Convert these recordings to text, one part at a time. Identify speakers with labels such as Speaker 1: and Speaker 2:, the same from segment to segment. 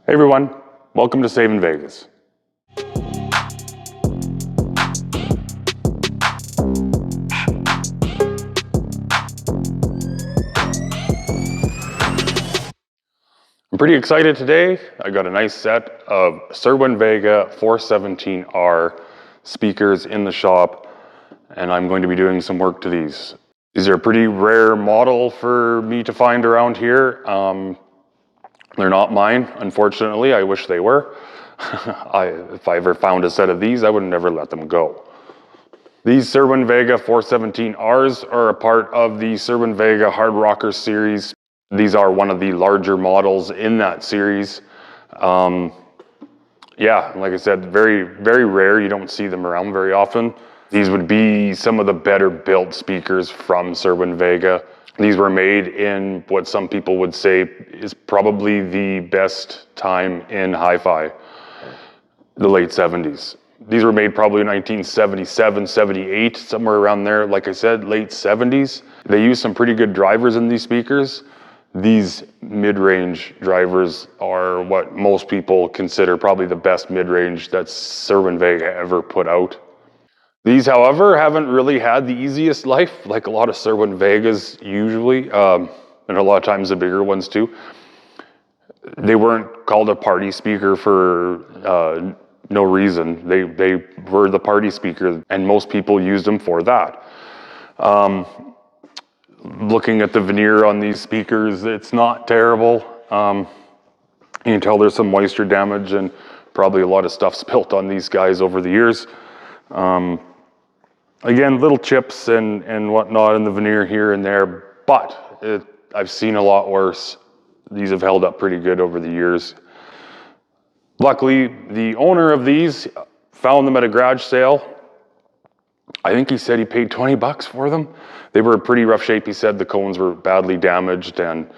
Speaker 1: Hey everyone, welcome to Cerwin Vegas. I'm pretty excited today. I got a nice set of Cerwin Vega 417R speakers in the shop, and I'm going to be doing some work to these. These are a pretty rare model for me to find around here. They're not mine, unfortunately. I wish they were. If I ever found a set of these, I would never let them go. These Cerwin Vega 417Rs are a part of the Cerwin Vega Hard Rocker series. These are one of the larger models in that series. Yeah, like I said, very, very rare. You don't see them around very often. These would be some of the better built speakers from Cerwin Vega. These were made in what some people would say is probably the best time in hi-fi, the late 70s. These were made probably in 1977, 78, somewhere around there. Like I said, late 70s. They used some pretty good drivers in these speakers. These mid-range drivers are what most people consider probably the best mid-range that Cerwin Vega ever put out. These, however, haven't really had the easiest life, like a lot of Cerwin Vegas usually, and a lot of times the bigger ones too. They weren't called a party speaker for no reason. They were the party speaker, and most people used them for that. Looking at the veneer on these speakers, it's not terrible. You can tell there's some moisture damage and probably a lot of stuff spilt on these guys over the years. Again, little chips and whatnot in the veneer here and there, but I've seen a lot worse. These have held up pretty good over the years. Luckily, the owner of these found them at a garage sale. I think he said he paid 20 bucks for them. They were in pretty rough shape. He said the cones were badly damaged and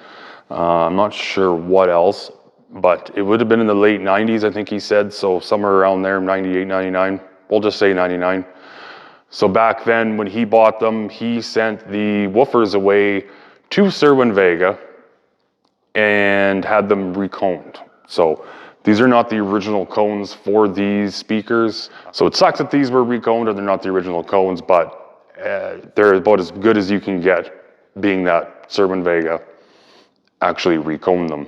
Speaker 1: I'm not sure what else, but it would have been in the late 90s, I think he said. So somewhere around there, 98, 99, we'll just say 99. So back then when he bought them, he sent the woofers away to Cerwin Vega and had them reconed. So these are not the original cones for these speakers. So it sucks that these were reconed and they're not the original cones, but they're about as good as you can get, being that Cerwin Vega actually reconed them.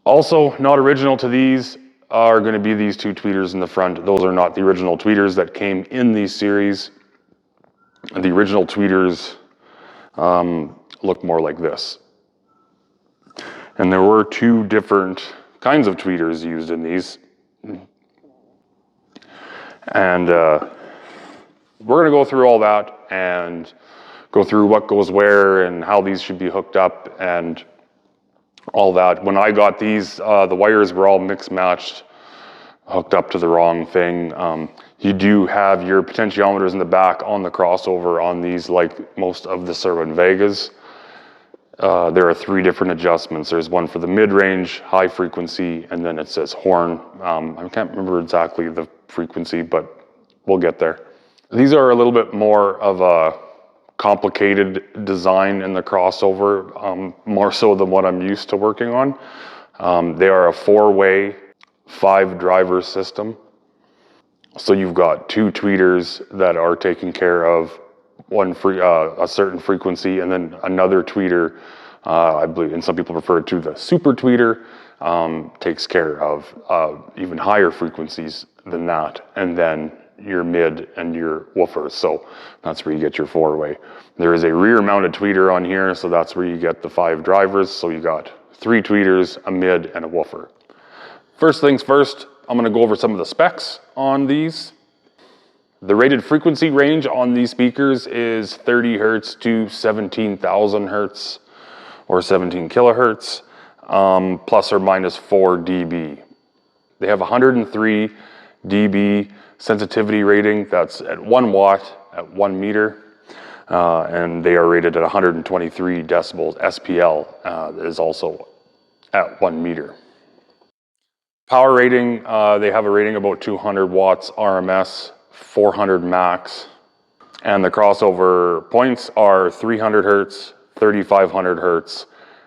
Speaker 1: Also, not original to these are going to be these two tweeters in the front. Those are not the original tweeters that came in these series. The original tweeters look more like this. And there were two different kinds of tweeters used in these. And we're going to go through all that and go through what goes where and how these should be hooked up and all that. When I got these, the wires were all mixed matched, hooked up to the wrong thing. You do have your potentiometers in the back on the crossover on these, like most of the Cerwin Vegas. There are three different adjustments. There's one for the mid-range, high frequency, and then it says horn. I can't remember exactly the frequency, but we'll get there. These are a little bit more of a complicated design in the crossover, more so than what I'm used to working on. They are a 4-way, 5-driver system. So you've got two tweeters that are taking care of a certain frequency, and then another tweeter, I believe, and some people refer to the super tweeter, takes care of even higher frequencies than that, and then your mid and your woofers. So that's where you get your 4-way. There is a rear mounted tweeter on here, so that's where you get the 5 drivers. So you got 3 tweeters, a mid, and a woofer. First things first, I'm going to go over some of the specs on these. The rated frequency range on these speakers is 30 hertz to 17,000 hertz or 17 kilohertz, plus or minus 4 dB. They have 103 dB sensitivity rating. That's at 1 watt at 1 meter. And they are rated at 123 decibels. SPL is also at 1 meter. Power rating, they have a rating about 200 watts RMS, 400 max, and the crossover points are 300 hertz, 3500 hertz,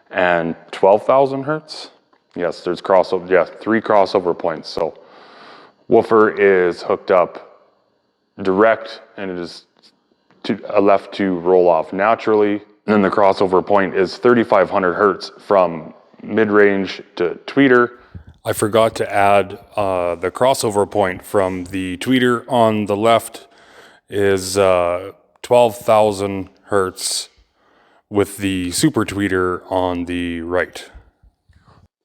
Speaker 1: and 12,000 hertz. Yes, there's crossover, yeah, 3 crossover points. So woofer is hooked up direct and it is left to roll off naturally. And then the crossover point is 3,500 hertz from mid-range to tweeter. I forgot to add the crossover point from the tweeter on the left is 12,000 hertz with the super tweeter on the right.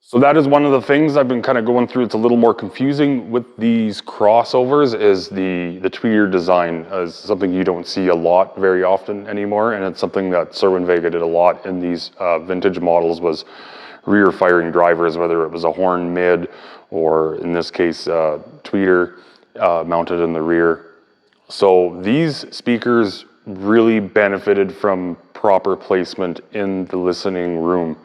Speaker 1: So that is one of the things I've been kind of going through. It's a little more confusing with these crossovers is the tweeter design is something you don't see a lot very often anymore. And it's something that Cerwin Vega did a lot in these vintage models was rear firing drivers, whether it was a horn mid or in this case, tweeter mounted in the rear. So these speakers really benefited from proper placement in the listening room,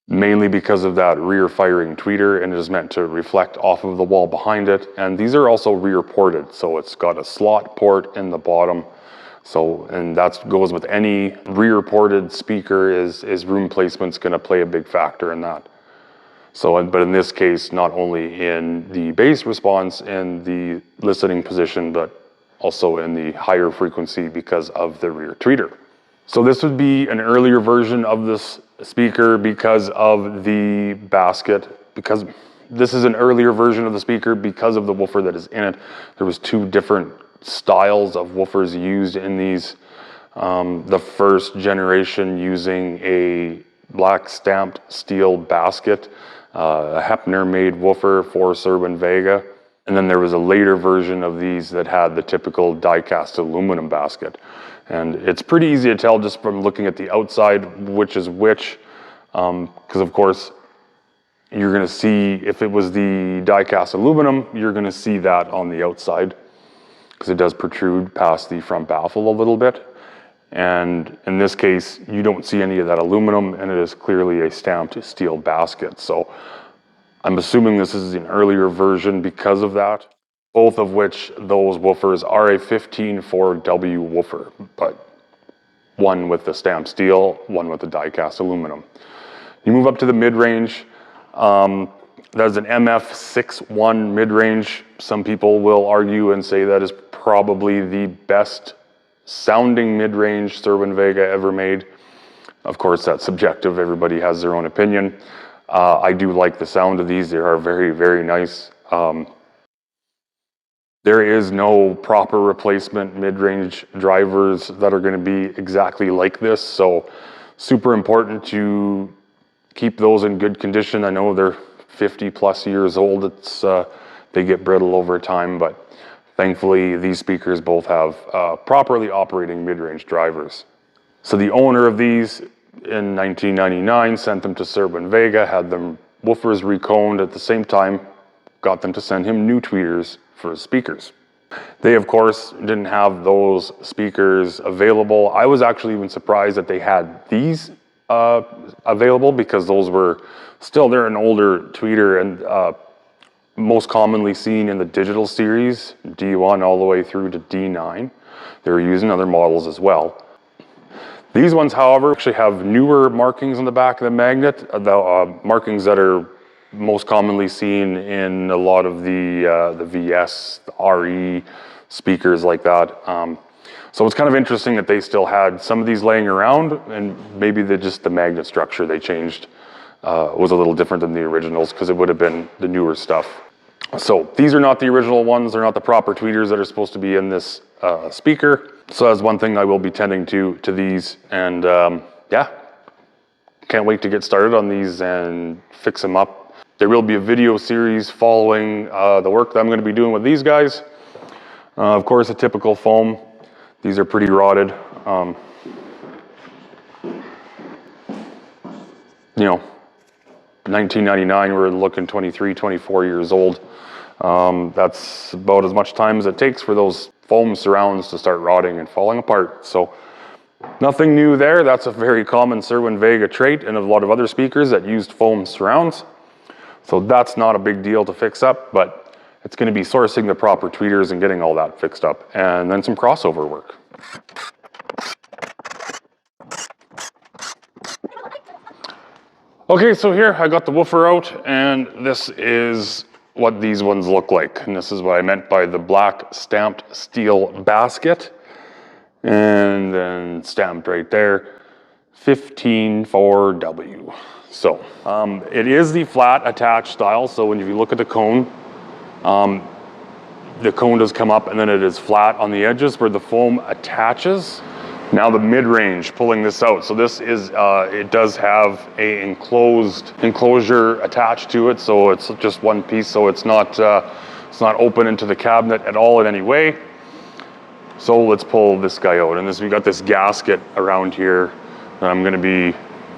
Speaker 1: mainly because of that rear firing tweeter, and it is meant to reflect off of the wall behind it. And these are also rear ported, so it's got a slot port in the bottom. So, and that goes with any rear ported speaker is room placement's gonna play a big factor in that. So, but in this case, not only in the bass response and the listening position, but also in the higher frequency because of the rear tweeter. So this would be an earlier version of this speaker because of the basket, because this is an earlier version of the speaker because of the woofer that is in it. There was 2 different styles of woofers used in these. The first generation using a black stamped steel basket, a Hepner made woofer for Cerwin Vega. And then there was a later version of these that had the typical die-cast aluminum basket. And it's pretty easy to tell just from looking at the outside which is which, because of course you're going to see, if it was the die-cast aluminum, you're going to see that on the outside because it does protrude past the front baffle a little bit. And in this case, you don't see any of that aluminum, and it is clearly a stamped steel basket. So I'm assuming this is an earlier version because of that. Both of which those woofers are a 15-4W woofer, but one with the stamped steel, one with the die-cast aluminum. You move up to the mid-range. That's an MF61 mid-range. Some people will argue and say that is probably the best sounding mid-range Cerwin Vega ever made. Of course, that's subjective. Everybody has their own opinion. I do like the sound of these. They are very, very nice. There is no proper replacement mid-range drivers that are going to be exactly like this, so super important to keep those in good condition. I know they're 50 plus years old. They get brittle over time, but thankfully these speakers both have properly operating mid-range drivers. So the owner of these in 1999 sent them to Cerwin Vega, had them woofers reconed at the same time, got them to send him new tweeters for his speakers. They, of course, didn't have those speakers available. I was actually even surprised that they had these available because those were still, they're an older tweeter and most commonly seen in the digital series, D1 all the way through to D9. They were using other models as well. These ones, however, actually have newer markings on the back of the magnet, the markings that are most commonly seen in a lot of the VS, the RE speakers like that. So it's kind of interesting that they still had some of these laying around, and maybe the magnet structure they changed was a little different than the originals because it would have been the newer stuff. So these are not the original ones. They're not the proper tweeters that are supposed to be in this speaker. So that's one thing I will be tending to these, and yeah, can't wait to get started on these and fix them up. There will be a video series following the work that I'm going to be doing with these guys. Of course, a typical foam. These are pretty rotted. You know, 1999, we're looking 23, 24 years old. That's about as much time as it takes for those foam surrounds to start rotting and falling apart. So nothing new there. That's a very common Cerwin Vega trait and a lot of other speakers that used foam surrounds. So that's not a big deal to fix up, but it's going to be sourcing the proper tweeters and getting all that fixed up, and then some crossover work. Okay, so here I got the woofer out, and this is what these ones look like. And this is what I meant by the black stamped steel basket. And then stamped right there, 154W. So it is the flat attached style. So when you look at the cone does come up and then it is flat on the edges where the foam attaches. Now the mid-range, pulling this out. So this is, it does have a enclosure attached to it. So it's just one piece. So it's not open into the cabinet at all in any way. So let's pull this guy out. And we got this gasket around here that I'm gonna be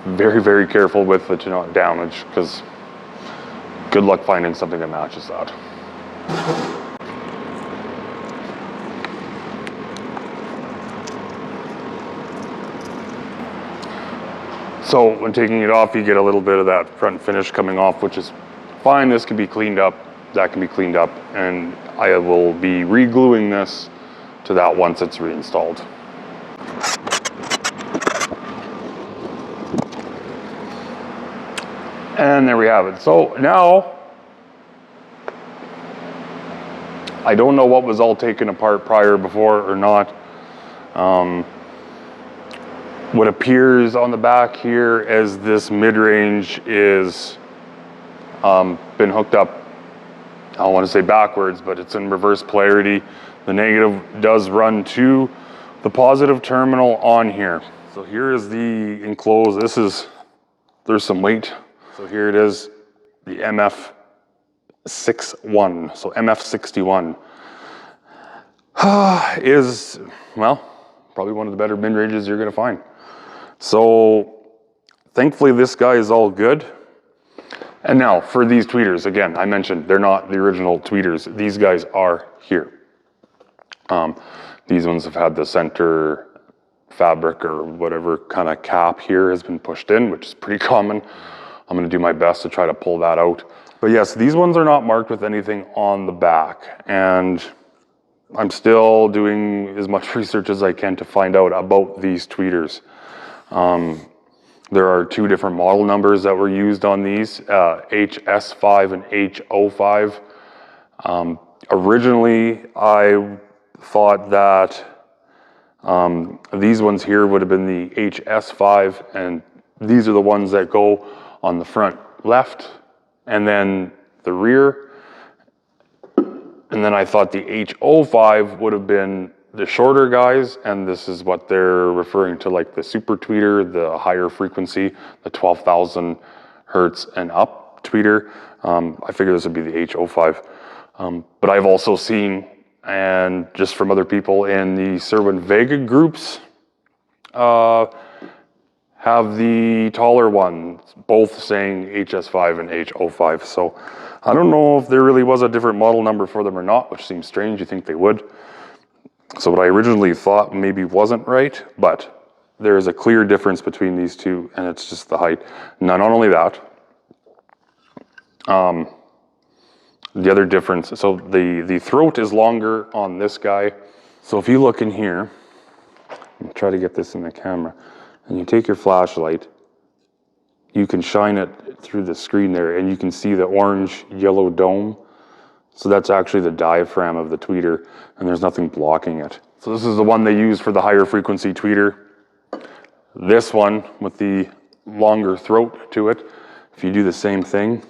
Speaker 1: very, very careful with it to not damage, because good luck finding something that matches that. So when taking it off, you get a little bit of that front finish coming off, which is fine. This can be cleaned up, that can be cleaned up, and I will be re-gluing this to that once it's reinstalled. And there we have it. So now, I don't know what was all taken apart before or not. What appears on the back here as this mid-range is been hooked up, I don't want to say backwards, but it's in reverse polarity. The negative does run to the positive terminal on here. So here is the enclosed, there's some weight. So here it is, the MF61, so MF61 is, well, probably one of the better mid-ranges you're gonna find. So thankfully this guy is all good. And now for these tweeters, again, I mentioned they're not the original tweeters. These guys are here. These ones have had the center fabric or whatever kind of cap here has been pushed in, which is pretty common. I'm gonna do my best to try to pull that out. But yes, these ones are not marked with anything on the back. And I'm still doing as much research as I can to find out about these tweeters. There are two different model numbers that were used on these, HS5 and HO5. Originally, I thought that these ones here would have been the HS5, and these are the ones that go on the front left and then the rear. And then I thought the HO5 would have been the shorter guys, and this is what they're referring to, like the super tweeter, the higher frequency, the 12,000 hertz and up tweeter. I figure this would be the HO5. But I've also seen, and just from other people in the Cerwin Vega groups, have the taller ones, both saying HS5 and HO5. So I don't know if there really was a different model number for them or not, which seems strange. You think they would. So what I originally thought maybe wasn't right, but there is a clear difference between these two, and it's just the height. Now, not only that, the other difference, so the throat is longer on this guy. So if you look in here, I'll try to get this in the camera, and you take your flashlight, you can shine it through the screen there, and you can see the orange yellow dome. So that's actually the diaphragm of the tweeter, and there's nothing blocking it. So this is the one they use for the higher frequency tweeter. This one with the longer throat to it, if you do the same thing,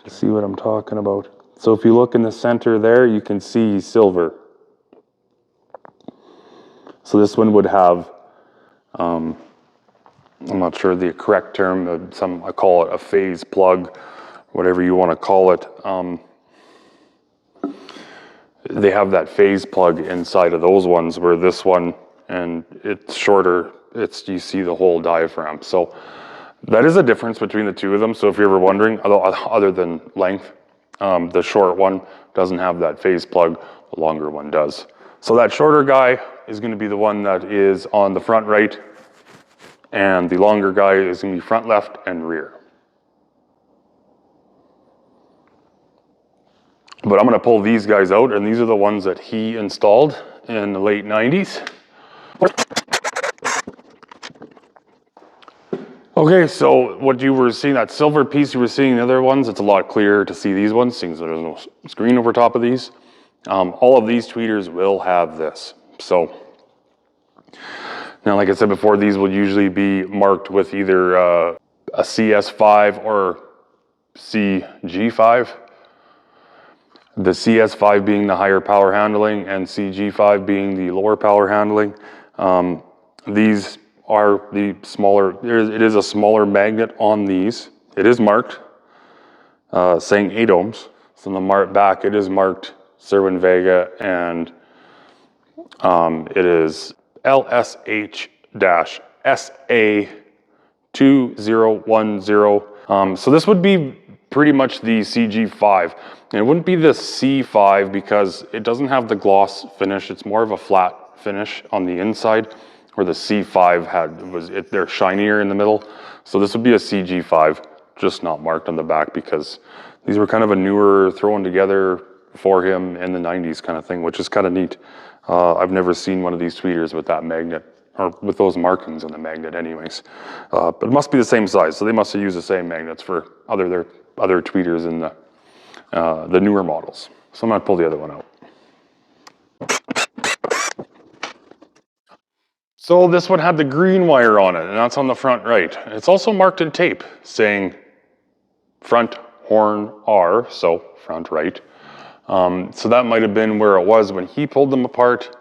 Speaker 1: to see what I'm talking about. So if you look in the center there, you can see silver. So this one would have, I'm not sure the correct term, I call it a phase plug, whatever you want to call it. They have that phase plug inside of those ones, where this one, and it's shorter, you see the whole diaphragm. So that is a difference between the two of them. So if you're ever wondering, other than length, the short one doesn't have that phase plug, the longer one does. So that shorter guy is going to be the one that is on the front right, and the longer guy is going to be front left and rear. But I'm going to pull these guys out, and these are the ones that he installed in the late 90s. Okay, so what you were seeing, that silver piece you were seeing in the other ones, it's a lot clearer to see these ones, seeing there's no screen over top of these. All of these tweeters will have this. So now, like I said before, these will usually be marked with either a CS5 or CG5. The CS5 being the higher power handling and CG5 being the lower power handling. These are the smaller, it is a smaller magnet on these. It is marked saying 8 ohms. So on the back it is marked Cerwin Vega, and it is LSH-SA2010. So this would be pretty much the CG5. And it wouldn't be the C5 because it doesn't have the gloss finish. It's more of a flat finish on the inside, where the C5 they're shinier in the middle. So this would be a CG5, just not marked on the back, because these were kind of a newer, thrown together for him in the 90s kind of thing, which is kind of neat. I've never seen one of these tweeters with that magnet, or with those markings on the magnet anyways. But it must be the same size, so they must have used the same magnets for other tweeters in the newer models. So I'm gonna pull the other one out. So this one had the green wire on it, and that's on the front right. It's also marked in tape saying front horn R, so front right. So that might have been where it was when he pulled them apart.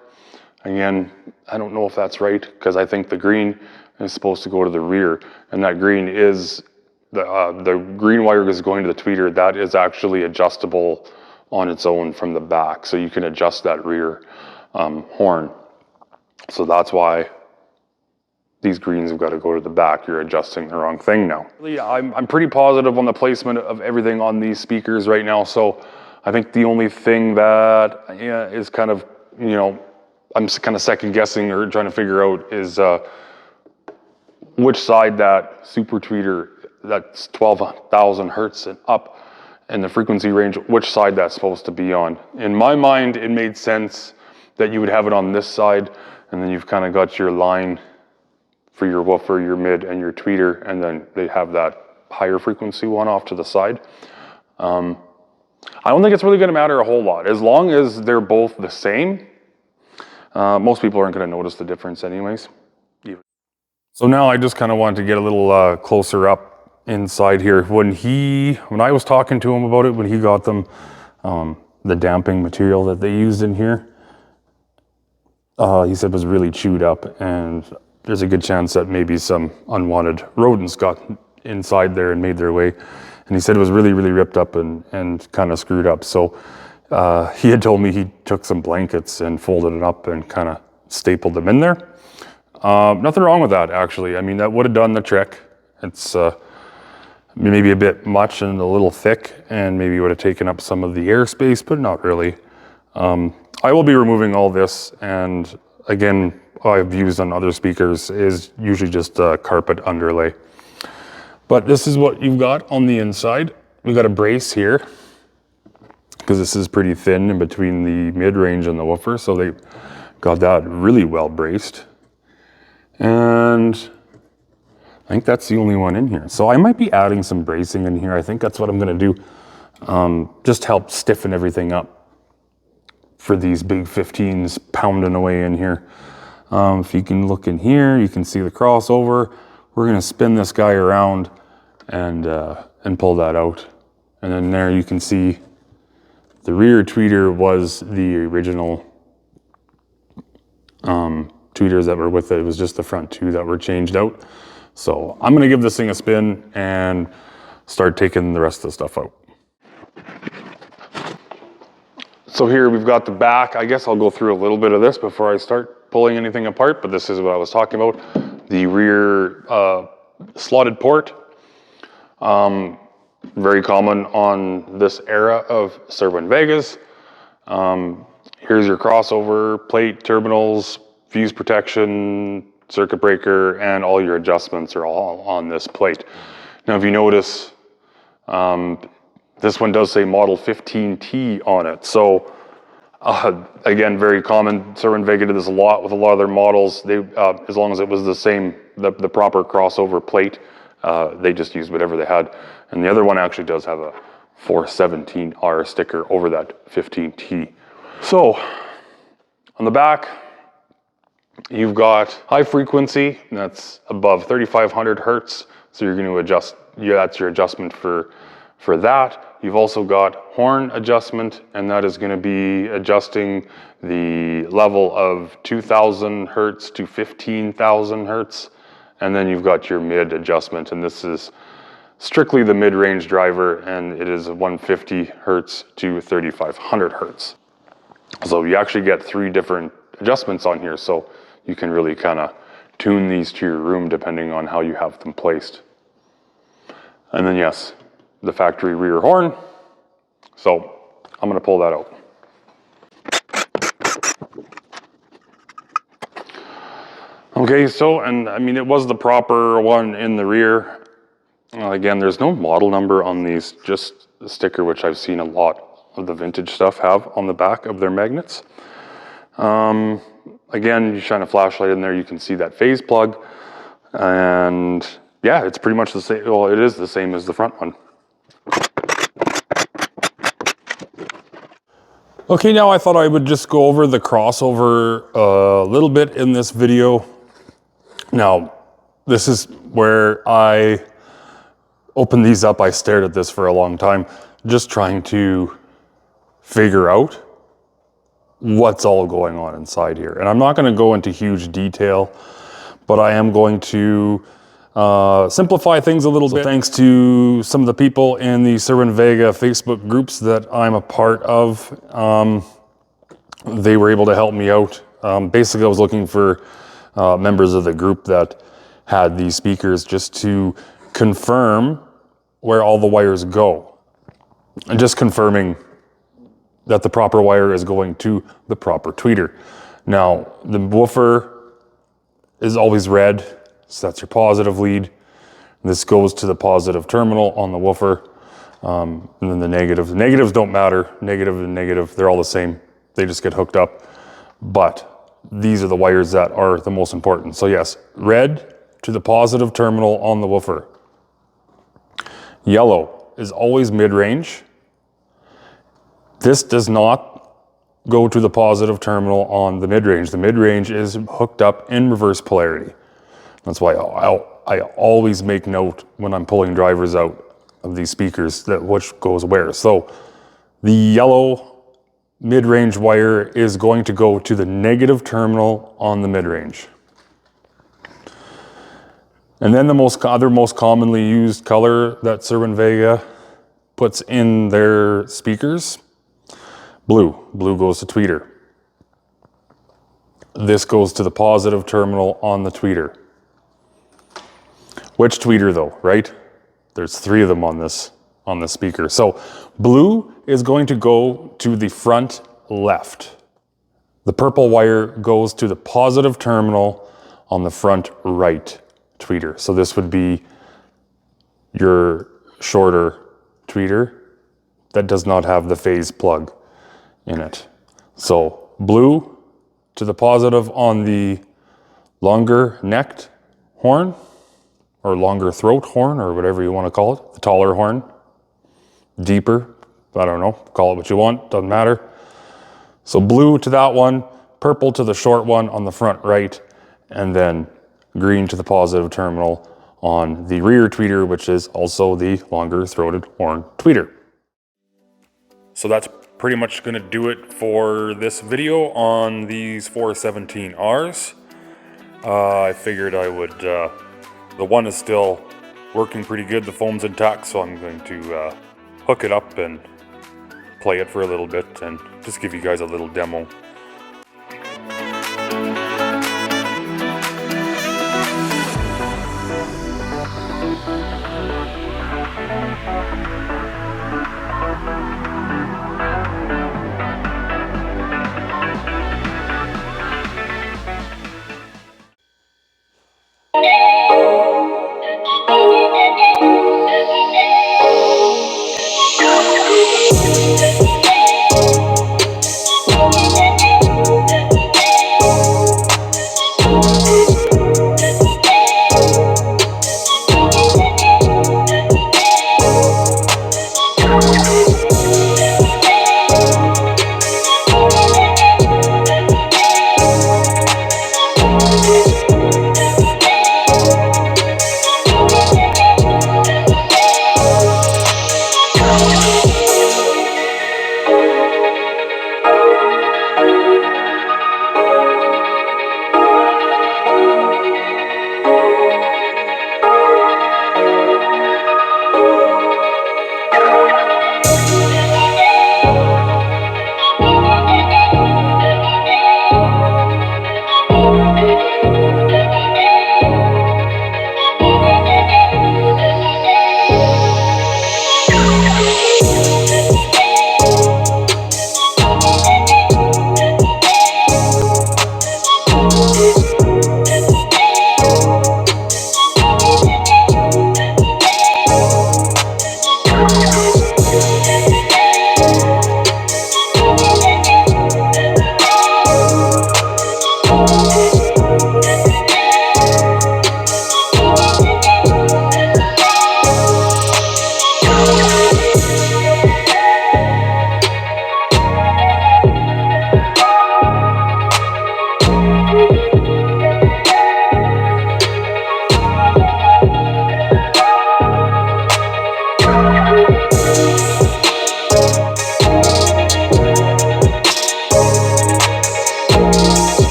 Speaker 1: Again, I don't know if that's right, because I think the green is supposed to go to the rear, and that green is, the green wire is going to the tweeter. That is actually adjustable on its own from the back, so you can adjust that rear horn. So that's why these greens have got to go to the back. You're adjusting the wrong thing now. I'm pretty positive on the placement of everything on these speakers right now, so I think the only thing that is kind of, I'm kind of second guessing or trying to figure out is which side that super tweeter, that's 12,000 hertz and up in the frequency range, which side that's supposed to be on. In my mind, it made sense that you would have it on this side, and then you've kind of got your line for your woofer, your mid, and your tweeter, and then they have that higher frequency one off to the side. I don't think it's really going to matter a whole lot. As long as they're both the same, most people aren't going to notice the difference anyways. So now I just kind of wanted to get a little closer up inside here. When I was talking to him about it, when he got them, the damping material that they used in here, he said was really chewed up, and there's a good chance that maybe some unwanted rodents got inside there and made their way. And he said it was really, really ripped up and kind of screwed up. So he had told me he took some blankets and folded it up and kind of stapled them in there. Nothing wrong with that, actually. I mean, that would have done the trick. It's maybe a bit much and a little thick, and maybe would have taken up some of the airspace, but not really. I will be removing all this, and again, I've used on other speakers is usually just a carpet underlay. But this is what you've got on the inside. We've got a brace here, because this is pretty thin in between the mid-range and the woofer, so they got that really well braced. And I think that's the only one in here. So I might be adding some bracing in here. I think that's what I'm gonna do. Just help stiffen everything up for these big 15s pounding away in here. If you can look in here, you can see the crossover. We're gonna spin this guy around and pull that out. And then there you can see the rear tweeter was the original tweeters that were with it. It was just the front two that were changed out. So I'm gonna give this thing a spin and start taking the rest of the stuff out. So here we've got the back. I guess I'll go through a little bit of this before I start pulling anything apart, but this is what I was talking about. The rear slotted port. Very common on this era of Cerwin Vegas. Here's your crossover, plate, terminals, fuse protection, circuit breaker, and all your adjustments are all on this plate. Now, if you notice, this one does say model 15T on it. So again, very common. Cerwin Vega did this a lot with a lot of their models. They, as long as it was the same, the proper crossover plate, They just used whatever they had. And the other one actually does have a 417R sticker over that 15T. So on the back, you've got high frequency, and that's above 3,500 hertz. So you're going to adjust, that's your adjustment for that. You've also got horn adjustment, and that is going to be adjusting the level of 2,000 hertz to 15,000 hertz. And then you've got your mid adjustment, and this is strictly the mid-range driver, and it is 150 hertz to 3,500 hertz. So you actually get 3 different adjustments on here, so you can really kind of tune these to your room depending on how you have them placed. And then yes, the factory rear horn. So I'm going to pull that out. Okay, so, and I mean, it was the proper one in the rear. Again, there's no model number on these, just the sticker, which I've seen a lot of the vintage stuff have on the back of their magnets. Again, you shine a flashlight in there, you can see that phase plug. And yeah, it's pretty much the same. Well, it is the same as the front one. Okay, now I thought I would just go over the crossover a little bit in this video. Now, this is where I opened these up. I stared at this for a long time, just trying to figure out what's all going on inside here. And I'm not going to go into huge detail, but I am going to simplify things a little bit. Thanks to some of the people in the Cerwin Vega Facebook groups that I'm a part of. They were able to help me out. Basically, I was looking for members of the group that had these speakers just to confirm where all the wires go. And just confirming that the proper wire is going to the proper tweeter. Now, the woofer is always red, so that's your positive lead. This goes to the positive terminal on the woofer, and then the negative. The negatives don't matter. Negative and negative, they're all the same. They just get hooked up. But these are the wires that are the most important. So yes, red to the positive terminal on the woofer. Yellow is always mid-range. This does not go to the positive terminal on the mid-range. The mid-range is hooked up in reverse polarity. That's why I always make note when I'm pulling drivers out of these speakers that which goes where. So the yellow mid-range wire is going to go to the negative terminal on the mid-range. And then the other most commonly used color that Cerwin Vega puts in their speakers, blue. Blue goes to tweeter. This goes to the positive terminal on the tweeter. Which tweeter though, right? There's 3 of them on this speaker. So blue is going to go to the front left. The purple wire goes to the positive terminal on the front right tweeter. So this would be your shorter tweeter that does not have the phase plug in it. So blue to the positive on the longer necked horn, or longer throat horn, or whatever you want to call it, the taller horn, deeper, I don't know, call it what you want, doesn't matter. So blue to that one, purple to the short one on the front right, and then green to the positive terminal on the rear tweeter, which is also the longer throated horn tweeter. So that's pretty much gonna do it for this video on these 417Rs. I figured I would, the one is still working pretty good, the foam's intact, so I'm going to hook it up and play it for a little bit and just give you guys a little demo